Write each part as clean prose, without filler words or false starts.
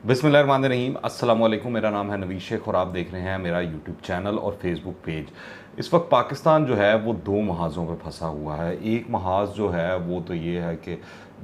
बिस्मिल्लाहिर्रहमानिर्रहीम अस्सलाम वालेकुम। मेरा नाम है नवीद शेख और आप देख रहे हैं मेरा यूट्यूब चैनल और फेसबुक पेज। इस वक्त पाकिस्तान जो है वो दो महाज़ों पे फंसा हुआ है। एक महाज़ जो है वो तो ये है कि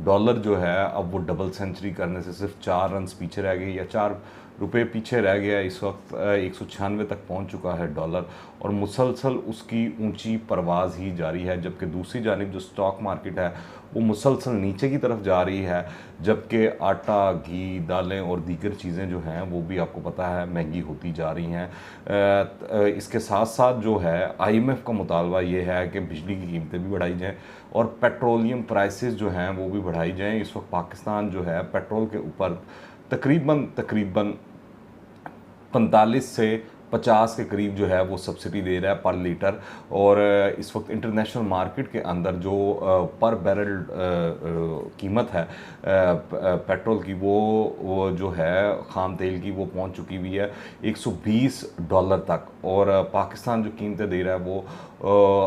डॉलर जो है अब वो डबल सेंचुरी करने से सिर्फ 4 रन पीछे रह गई या 4 रुपये पीछे रह गया। इस वक्त 196 तक पहुंच चुका है डॉलर और मुसलसल उसकी ऊंची परवाज़ ही जारी है। जबकि दूसरी जानिब जो स्टॉक मार्केट है वो मुसलसल नीचे की तरफ जा रही है, जबकि आटा, घी, दालें और दीगर चीज़ें जो हैं वो भी आपको पता है महंगी होती जा रही हैं। इसके साथ साथ जो है IMF का मुतालबा ये है कि बिजली की कीमतें भी बढ़ाई जाएँ और पेट्रोलियम प्राइसेस जो हैं वो भी बढ़ाई जाएँ। इस वक्त पाकिस्तान जो है पेट्रोल के ऊपर तकरीबन 45 से 50 के करीब जो है वो सब्सिडी दे रहा है पर लीटर। और इस वक्त इंटरनेशनल मार्केट के अंदर जो पर बैरल कीमत है पेट्रोल की वो जो है ख़ाम तेल की वो पहुंच चुकी हुई है $120 तक। और पाकिस्तान जो कीमतें दे रहा है वो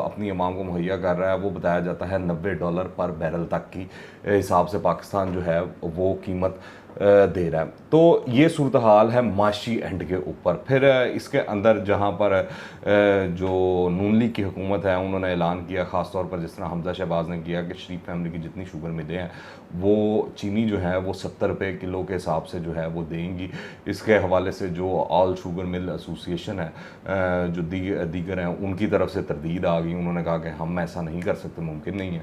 अपनी अवाम को मुहैया कर रहा है, वो बताया जाता है $90 पर बैरल तक की हिसाब से पाकिस्तान जो है वो कीमत दे रहा है। तो ये सूरत हाल है माशी एंड के ऊपर। फिर इसके अंदर जहाँ पर जो नून लीग की हुकूमत है उन्होंने ऐलान किया, ख़ास तौर पर जिस तरह हमजा शहबाज ने किया कि शरीफ फैमिली की जितनी शुगर मिलें हैं वो चीनी जो है वो 70 रुपये किलो के हिसाब से जो है वो देंगी। इसके हवाले से जो ऑल शुगर मिल एसोसिएशन है जो दीगर हैं उनकी तरफ से तरदीद आ गई। उन्होंने कहा कि हम ऐसा नहीं कर सकते, मुमकिन नहीं है।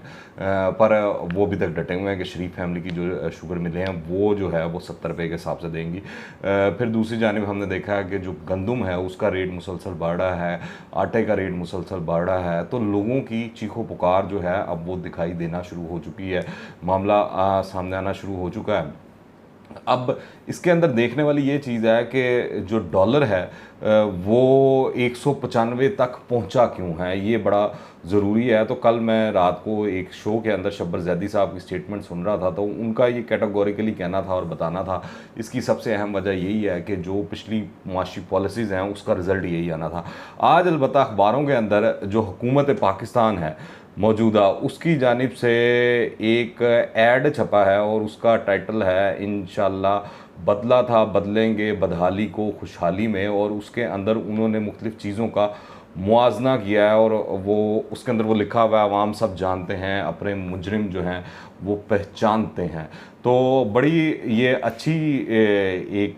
पर वो अभी तक डटे हुए हैं कि शरीफ फैमिली की जो शुगर मिलें हैं वो जो है वो 70 रुपये के हिसाब से देंगी। फिर दूसरी जानिब हमने देखा है कि जो गंदम है उसका रेट मुसलसल बढ़ रहा है, आटे का रेट मुसलसल बढ़ रहा है। तो लोगों की चीखो पुकार जो है अब वो दिखाई देना शुरू हो चुकी है, मामला सामने आना शुरू हो चुका है। अब इसके अंदर देखने वाली ये चीज़ है कि जो डॉलर है वो 195 तक पहुंचा क्यों है, ये बड़ा ज़रूरी है। तो कल मैं रात को एक शो के अंदर शब्बर जैदी साहब की स्टेटमेंट सुन रहा था, तो उनका ये कैटेगोरिकली कहना था और बताना था। इसकी सबसे अहम वजह यही है कि जो पिछली माशी पॉलिसीज़ हैं उसका रिज़ल्ट यही आना था। आज अलबत्ता अखबारों के अंदर जो हुकूमत पाकिस्तान है मौजूदा, उसकी जानिब से एक ऐड छपा है और उसका टाइटल है इंशाल्लाह बदला था बदलेंगे बदहाली को खुशहाली में। और उसके अंदर उन्होंने मुख्तलिफ़ चीज़ों का मुआजना किया है और वो उसके अंदर वो लिखा हुआ है अवाम सब जानते हैं अपने मुजरिम जो हैं वो पहचानते हैं। तो बड़ी ये अच्छी एक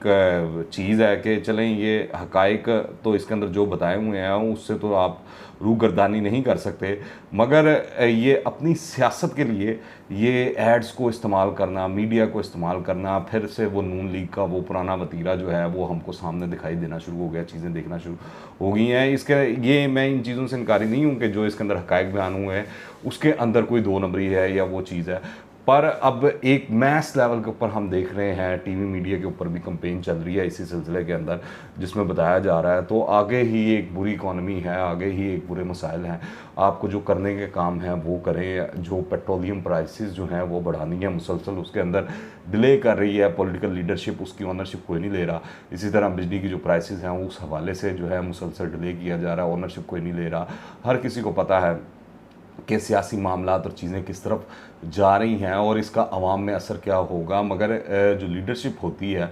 चीज़ है कि चलें ये हकाइक तो इसके अंदर जो बताए हुए हैं उससे तो आप रूगर्दानी नहीं कर सकते, मगर ये अपनी सियासत के लिए ये एड्स को इस्तेमाल करना, मीडिया को इस्तेमाल करना, फिर से वो नून लीग का वो पुराना वतीरा जो है वो हमको सामने दिखाई देना शुरू हो गया, चीज़ें देखना शुरू हो गई हैं। इसके ये मैं इन चीज़ों से इनकारी नहीं हूँ कि जो इसके अंदर हकाइक बयान हुए हैं उसके अंदर कोई दो नंबरी है या वो चीज़ है। पर अब एक मैस लेवल के ऊपर हम देख रहे हैं, टीवी मीडिया के ऊपर भी कंपेन चल रही है इसी सिलसिले के अंदर, जिसमें बताया जा रहा है तो आगे ही एक बुरी इकॉनमी है, आगे ही एक बुरे मसाइल हैं। आपको जो करने के काम हैं वो करें। जो पेट्रोलियम प्राइसेस जो हैं वो बढ़ानी है मुसलसल, उसके अंदर डिले कर रही है पॉलिटिकल लीडरशिप, उसकी ऑनरशिप कोई नहीं ले रहा। इसी तरह बिजली की जो प्राइसेस हैं उस हवाले से जो है मुसलसल डिले किया जा रहा है, ऑनरशिप कोई नहीं ले रहा। हर किसी को पता है कि सियासी मामलात और चीज़ें किस तरफ जा रही हैं और इसका अवाम में असर क्या होगा। मगर जो लीडरशिप होती है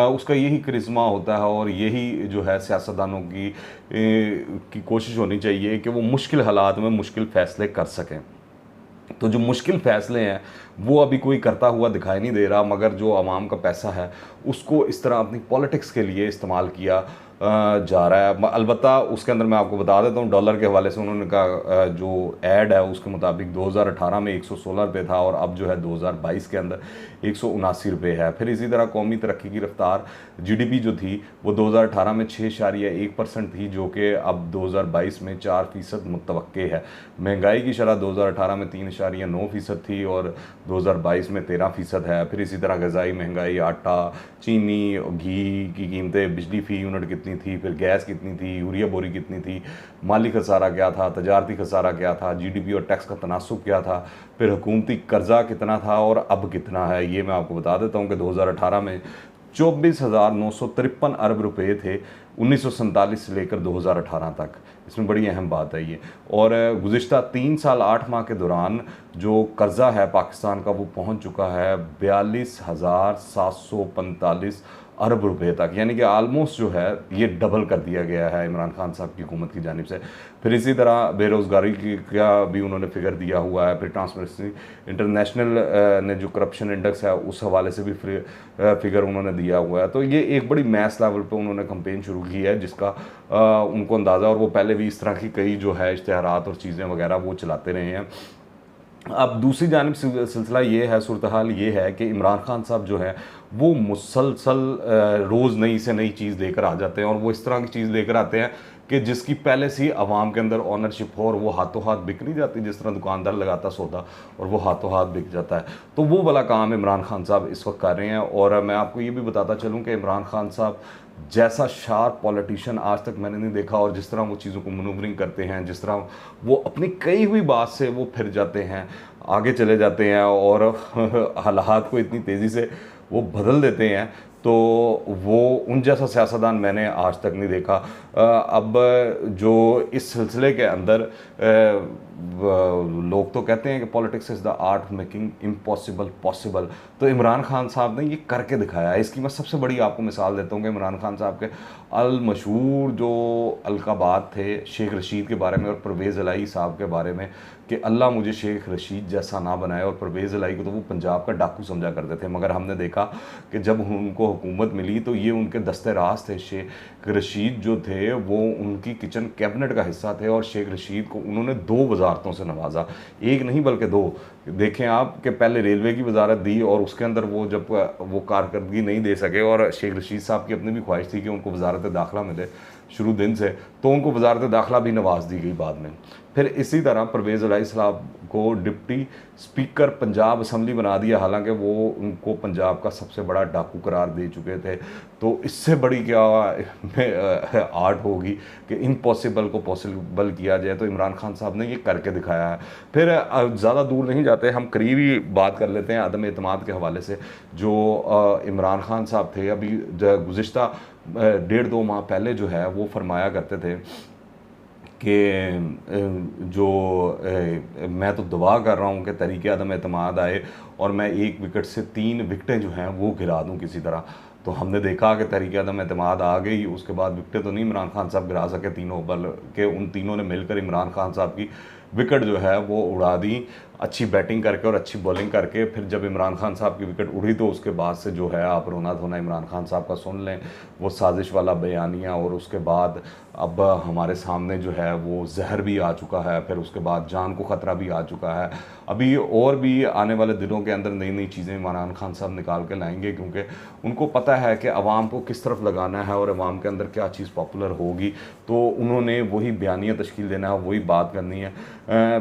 उसका यही करिश्मा होता है और यही जो है सियासतदानों की कोशिश होनी चाहिए कि वो मुश्किल हालात में मुश्किल फ़ैसले कर सकें। तो जो मुश्किल फ़ैसले हैं वो अभी कोई करता हुआ दिखाई नहीं दे रहा, मगर जो आवाम का पैसा है उसको इस तरह अपनी पॉलिटिक्स के लिए इस्तेमाल किया जा रहा है। अलबत्ता उसके अंदर मैं आपको बता देता हूँ डॉलर के हवाले से उन्होंने कहा जो ऐड है उसके मुताबिक 2018 में 116 रुपये था और अब जो है 2022 के अंदर 179 रुपये है। फिर इसी तरह कौमी तरक्की की रफ्तार GDP जो थी वो 2018 में 6.1% थी, जो कि अब 2022 में 4% मुतवक्के है। महंगाई की शरह 2018 में 3.9% थी और 2022 में 13% है। फिर इसी तरह ग़िज़ाई महंगाई, आटा, चीनी, घी की कीमतें, बिजली फ़ी यूनिट कितनी थी, फिर गैस कितनी थी, यूरिया बोरी कितनी थी, माली खसारा क्या था, तजारती खसारा क्या था, GDP और टैक्स का तनासुब क्या था, फिर हुकूमती कर्जा कितना था और अब कितना है। ये मैं आपको बता देता हूँ कि 2018 में 24,953 अरब रुपये थे 1947 से लेकर 2018 तक। इसमें बड़ी अहम बात है ये। और गुज़िश्ता 3 साल 8 माह के दौरान जो कर्ज़ा है पाकिस्तान का वो पहुंच चुका है 42,745 अरब रुपए तक, यानी कि आलमोस्ट जो है ये डबल कर दिया गया है इमरान खान साहब की हुकूमत की जानिब से। फिर इसी तरह बेरोज़गारी की का भी उन्होंने फिगर दिया हुआ है। फिर ट्रांसपेरेंसी इंटरनेशनल ने जो करप्शन इंडेक्स है उस हवाले से भी फिगर उन्होंने दिया हुआ है। तो ये एक बड़ी मैस लेवल पे उन्होंने कैंपेन शुरू की है जिसका उनको अंदाज़ा, और वो पहले भी इस तरह की कई जो है इश्तिहारात और चीज़ें वगैरह वो चलाते रहे हैं। अब दूसरी जानिब सिलसिला ये है, सूरत हाल ये है कि इमरान खान साहब जो है वो मुसलसल रोज़ नई से नई चीज़ लेकर आ जाते हैं, और वो इस तरह की चीज़ लेकर आते हैं कि जिसकी पहले से ही आवाम के अंदर ऑनरशिप हो और वो हाथों हाथ बिक नहीं जाती, जिस तरह दुकानदार लगाता सौदा और वो हाथों हाथ बिक जाता है। तो वो वाला काम इमरान खान साहब इस वक्त कर रहे हैं। और मैं आपको ये भी बताता चलूँ कि इमरान खान साहब जैसा शार्प पॉलिटिशियन आज तक मैंने नहीं देखा, और जिस तरह वो चीज़ों को मनूवरिंग करते हैं, जिस तरह वो अपनी कही हुई बात से वो फिर जाते हैं, आगे चले जाते हैं और हालात को इतनी तेज़ी से वो बदल देते हैं, तो वो उन जैसा सियासतदान मैंने आज तक नहीं देखा। अब जो इस सिलसिले के अंदर लोग तो कहते हैं कि politics is the art of making impossible possible, तो इमरान खान साहब ने ये करके दिखाया है। इसकी मैं सबसे बड़ी आपको मिसाल देता हूँ कि इमरान खान साहब के अल मशहूर जो अलकाबात थे शेख रशीद के बारे में और परवेज़ इलाही साहब के बारे में कि अल्लाह मुझे शेख रशीद जैसा ना बनाए, और परवेज़ इलाही को तो वो पंजाब का डाकू समझा करते थे, मगर हमने देखा कि जब उनको हुकूमत मिली तो ये उनके दस्ते राज थे। शेख रशीद जो थे वो उनकी किचन कैबिनेट का हिस्सा थे, और शेख रशीद को उन्होंने 2 वजारतों से नवाजा, एक नहीं बल्कि 2। देखें आप कि पहले रेलवे की वजारत दी और उसके अंदर वो जब वो कारकर्दगी नहीं दे सके, और शेख रशीद साहब की अपनी भी ख्वाहिश थी कि उनको वजारत दाखिला मिले शुरू दिन से, तो उनको वजारत दाखिला भी नवाज दी गई बाद में। फिर इसी तरह परवेज़ इलाही साहब को डिप्टी स्पीकर पंजाब असम्बली बना दिया, हालांकि वो उनको पंजाब का सबसे बड़ा डाकू करार दे चुके थे। तो इससे बड़ी क्या आर्ट होगी कि इम्पॉसिबल को पॉसिबल किया जाए, तो इमरान खान साहब ने ये करके दिखाया है। फिर ज़्यादा दूर नहीं जाते, हम करीबी बात कर लेते हैं अदम एतमाद के हवाले से। जो इमरान खान साहब थे अभी गुज़िश्ता 1.5-2 माह पहले जो है वो फरमाया करते थे कि जो मैं तो दुआ कर रहा हूँ कि तरीक़े अदम एतमाद आए और मैं 1 विकेट से 3 विकटें जो हैं वो गिरा दूँ किसी तरह। तो हमने देखा कि तरीक़े अदम एतमाद आ गई, उसके बाद विकटें तो नहीं इमरान खान साहब गिरा सके तीनों, बल्कि उन तीनों ने मिलकर इमरान खान साहब की विकेट जो है वो उड़ा दी, अच्छी बैटिंग करके और अच्छी बॉलिंग करके। फिर जब इमरान खान साहब की विकेट उड़ी तो उसके बाद से जो है आप रोना धोना इमरान खान साहब का सुन लें, वो साजिश वाला बयानिया, और उसके बाद अब हमारे सामने जो है वो जहर भी आ चुका है, फिर उसके बाद जान को ख़तरा भी आ चुका है। अभी और भी आने वाले दिनों के अंदर नई नई चीज़ें इमरान खान साहब निकाल के लाएंगे, क्योंकि उनको पता है कि आवाम को किस तरफ लगाना है और आवाम के अंदर क्या चीज़ पॉपुलर होगी, तो उन्होंने वही बयानिया तश्कील देना है, वही बात करनी है।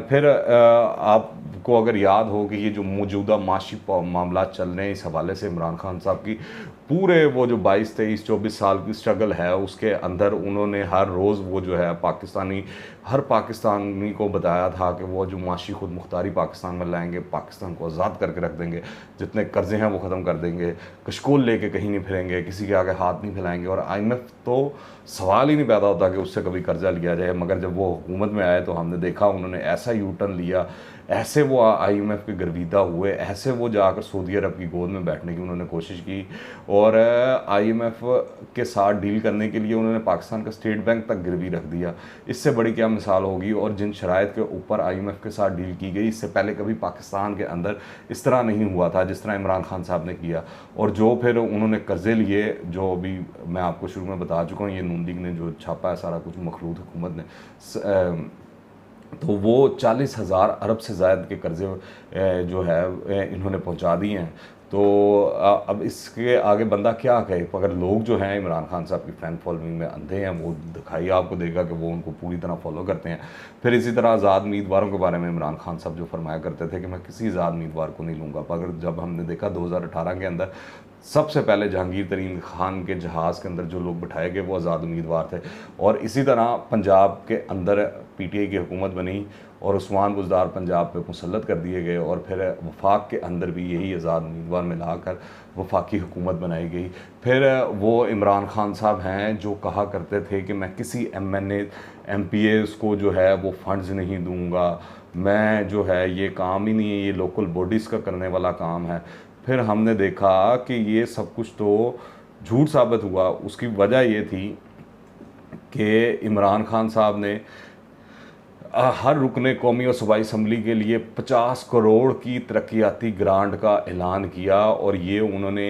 फिर आपको अगर याद हो कि ये जो मौजूदा माशी मामला चल रहे हैं, इस हवाले से इमरान खान साहब की पूरे वो जो 22, 23, 24 साल की स्ट्रगल है उसके अंदर उन्होंने हर रोज़ वो जो है हर पाकिस्तानी को बताया था कि वो जो माशी खुद मुख्तारी पाकिस्तान में लाएंगे, पाकिस्तान को आज़ाद करके रख देंगे, जितने कर्जे हैं वो ख़त्म कर देंगे, कशकोल लेके कहीं नहीं फिरेंगे, किसी के आगे हाथ नहीं फैलाएंगे। और IMF तो सवाल ही नहीं पैदा होता कि उससे कभी कर्जा लिया जाए, मगर जब वो हुकूमत में आए तो हमने देखा उन्होंने ऐसा यू टर्न लिया, ऐसे वो IMF के गर्विदा हुए, ऐसे वो जाकर सऊदी अरब की गोद में बैठने की उन्होंने कोशिश की, और IMF के साथ डील करने के लिए उन्होंने पाकिस्तान का स्टेट बैंक तक गिरवी रख दिया। इससे बड़ी क्या मिसाल होगी। और जिन शराइत के ऊपर IMF के साथ डील की गई, इससे पहले कभी पाकिस्तान के अंदर इस तरह नहीं हुआ था जिस तरह इमरान खान साहब ने किया। और जो फिर उन्होंने कर्जे लिए, जो अभी मैं आपको शुरू में बता चुका हूँ, ये नून लीग ने जो छापा है सारा कुछ मखलूत हुकूमत ने, तो वो 40,000 अरब से ज़ायद के कर्ज़े जो है इन्होंने पहुंचा दिए हैं। तो अब इसके आगे बंदा क्या कहे, अगर लोग जो हैं इमरान खान साहब की फ़ैन फॉलोइंग में अंधे हैं, वो दिखाई आपको देगा कि वो उनको पूरी तरह फॉलो करते हैं। फिर इसी तरह आज़ाद उम्मीदवारों के बारे में इमरान खान साहब जो फरमाया करते थे कि मैं किसी आज़ाद उम्मीदवार को नहीं लूँगा, मगर जब हमने देखा 2018 के अंदर सबसे पहले जहांगीर तरीन खान के जहाज़ के अंदर जो लोग बिठाए गए वो आज़ाद उम्मीदवार थे। और इसी तरह पंजाब के अंदर पीटीआई की हुकूमत बनी और उस्मान बुज़दार पंजाब पे मुसल्लत कर दिए गए, और फिर वफाक के अंदर भी यही आज़ाद उम्मीदवार मिलाकर वफाकी हुकूमत बनाई गई। फिर वो इमरान खान साहब हैं जो कहा करते थे कि मैं किसी MNA MPs को जो है वो फंड्स नहीं दूंगा, मैं जो है ये काम ही नहीं है, ये लोकल बॉडीज़ का करने वाला काम है। फिर हमने देखा कि ये सब कुछ तो झूठ साबित हुआ। उसकी वजह ये थी कि इमरान खान साहब ने हर रुकने कौमी और सूबाई असम्बली के लिए 50 करोड़ की तरक्याती ग्रांट का ऐलान किया, और ये उन्होंने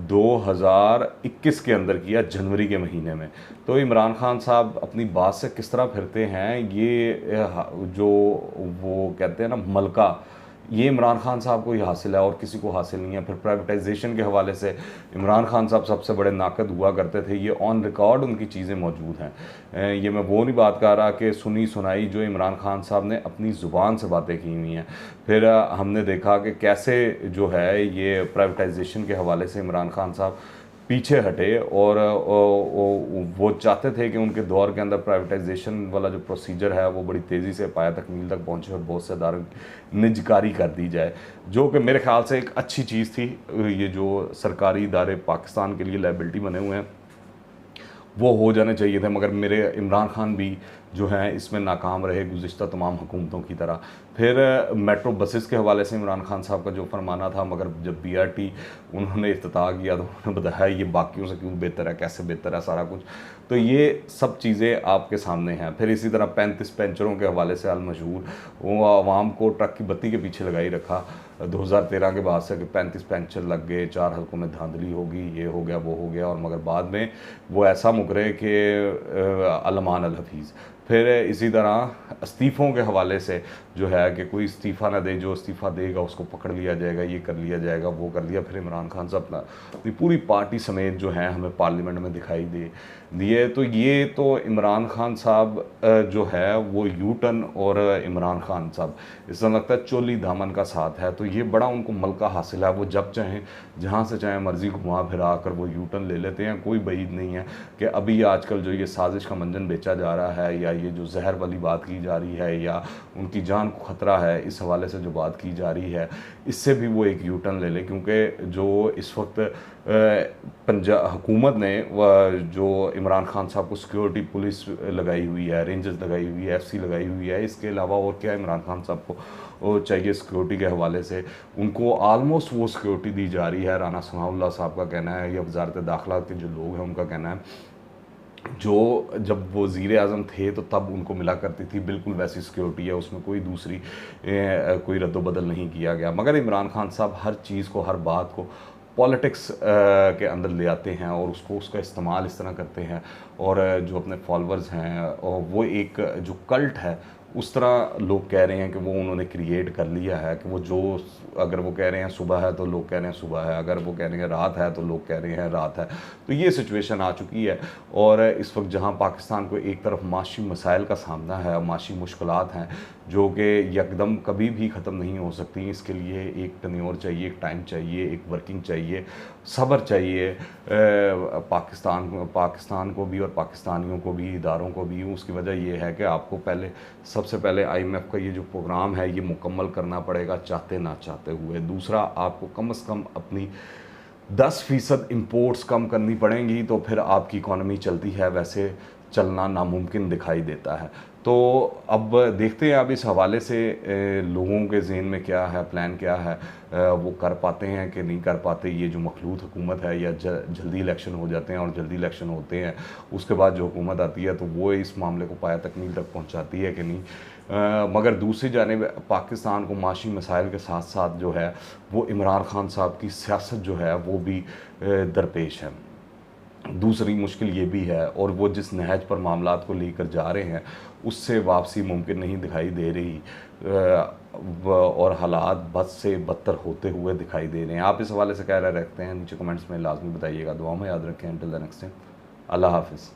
2021 के अंदर किया, जनवरी के महीने में। तो इमरान खान साहब अपनी बात से किस तरह फिरते हैं, ये जो वो कहते हैं ना मलका, ये इमरान खान साहब को ही हासिल है और किसी को हासिल नहीं है। फिर प्राइवेटाइजेशन के हवाले से इमरान खान साहब सबसे बड़े नाकद हुआ करते थे, ये ऑन रिकॉर्ड उनकी चीज़ें मौजूद हैं। ये मैं वो नहीं बात कर रहा कि सुनी सुनाई, जो इमरान खान साहब ने अपनी ज़ुबान से बातें की हुई हैं। फिर हमने देखा कि कैसे जो है ये प्राइवेटाइजेशन के हवाले से इमरान खान साहब पीछे हटे, और वो चाहते थे कि उनके दौर के अंदर प्राइवेटाइजेशन वाला जो प्रोसीजर है वो बड़ी तेज़ी से पाया तकमील तक पहुंचे और बहुत से इदारों की निजकारी कर दी जाए, जो कि मेरे ख्याल से एक अच्छी चीज़ थी। ये जो सरकारी इदारे पाकिस्तान के लिए लायबिलिटी बने हुए हैं वो हो जाने चाहिए थे, मगर मेरे इमरान खान भी जो हैं इसमें नाकाम रहे गुज़िश्ता तमाम हुकूमतों की तरह। फिर मेट्रो बसेस के हवाले से इमरान खान साहब का जो फरमाना था, मगर जब BRT उन्होंने इफ्तिताह किया तो उन्होंने बताया ये बाकियों से क्यों बेहतर है, कैसे बेहतर है सारा कुछ। तो ये सब चीज़ें आपके सामने हैं। फिर इसी तरह 35 पेंचरों के हवाले से अलमशहूर, वो आवाम को ट्रक की बत्ती के पीछे लगाई रखा 2013 के बाद से कि 35 पेंचर लग गए, 4 हल्कों में धांधली होगी, ये हो गया वो हो गया, और मगर बाद में वो ऐसा मुकरे कि अलमान अल हफीज़। फिर इसी तरह इस्तीफ़ों के हवाले से जो है कि कोई इस्तीफ़ा ना दे, जो इस्तीफ़ा देगा उसको पकड़ लिया जाएगा, ये कर लिया जाएगा, वो कर लिया। फिर इमरान खान साहब अपनी पूरी पार्टी समेत जो है हमें पार्लियामेंट में दिखाई दिए। तो ये तो इमरान खान साहब जो है वो यूटन, और इमरान खान साहब इससे लगता है चोली दामन का साथ है। तो ये बड़ा उनको मलका हासिल है, वो जब चाहें जहाँ से चाहें मर्ज़ी घुमा फिरा कर वो यूटन ले लेते हैं। कोई बईद नहीं है कि अभी आजकल जो ये साजिश का मंजन बेचा जा रहा है, या ये जो जहर वाली बात की जा रही है, या उनकी जान को ख़तरा है इस हवाले से जो बात की जा रही है, इससे भी वो एक यूटर्न ले लें। क्योंकि जो इस वक्त पंजाब हुकूमत ने जो इमरान खान साहब को सिक्योरिटी पुलिस लगाई हुई है, रेंजर्स लगाई हुई है, FC लगाई हुई है, इसके अलावा और क्या इमरान खान साहब को चाहिए सिक्योरिटी के हवाले से? उनको आलमोस्ट वो सिक्योरिटी दी जा रही है। राना सनाउल्लाह साहब का कहना है, या वजारत दाखिला के जो लोग हैं उनका कहना है, जो जब वो वज़ीर आज़म थे तो तब उनको मिला करती थी, बिल्कुल वैसी सिक्योरिटी है, उसमें कोई दूसरी कोई रद्दोबदल नहीं किया गया। मगर इमरान खान साहब हर चीज़ को, हर बात को पॉलिटिक्स के अंदर ले आते हैं और उसका इस्तेमाल इस तरह करते हैं, और जो अपने फॉलोअर्स हैं, और वो एक जो कल्ट है उस तरह लोग कह रहे हैं कि वो उन्होंने क्रिएट कर लिया है कि वो जो अगर वो कह रहे हैं सुबह है तो लोग कह रहे हैं सुबह है, अगर वो कह रहे हैं रात है तो लोग कह रहे हैं रात है। तो ये सिचुएशन आ चुकी है। और इस वक्त जहाँ पाकिस्तान को एक तरफ माशी मसाइल का सामना है, माशी मुश्किलात हैं जो कि यकदम कभी भी ख़त्म नहीं हो सकती, इसके लिए एक टन्योर चाहिए, एक टाइम चाहिए, एक वर्किंग चाहिए, सब्र चाहिए पाकिस्तान को भी और पाकिस्तानियों को भी, इदारों को भी। उसकी वजह ये है कि आपको सबसे पहले IMF का ये जो प्रोग्राम है ये मुकम्मल करना पड़ेगा, चाहते ना चाहते हुए। दूसरा, आपको कम से कम अपनी 10% इम्पोर्ट्स कम करनी पड़ेंगी, तो फिर आपकी इकॉनमी चलती है, वैसे चलना नामुमकिन दिखाई देता है। तो अब देखते हैं अब इस हवाले से लोगों के ज़हन में क्या है, प्लान क्या है, वो कर पाते हैं कि नहीं कर पाते। ये जो मखलूत हुकूमत है, या जल्दी इलेक्शन हो जाते हैं, और जल्दी इलेक्शन होते हैं उसके बाद जो हुकूमत आती है तो वो इस मामले को पाया तकमील तक पहुंचाती है कि नहीं। मगर दूसरी जानिब पाकिस्तान को माशी मसाइल के साथ साथ जो है वो इमरान खान साहब की सियासत जो है वो भी दरपेश है। दूसरी मुश्किल ये भी है, और वो जिस नहज पर मामलात को लेकर जा रहे हैं उससे वापसी मुमकिन नहीं दिखाई दे रही, और हालात बद से बदतर होते हुए दिखाई दे रहे हैं। आप इस हवाले से क्या राय रखते हैं नीचे कमेंट्स में लाजमी बताइएगा। दुआ में याद रखें। अनटिल द नेक्स्ट टाइम, अल्लाह हाफिज़।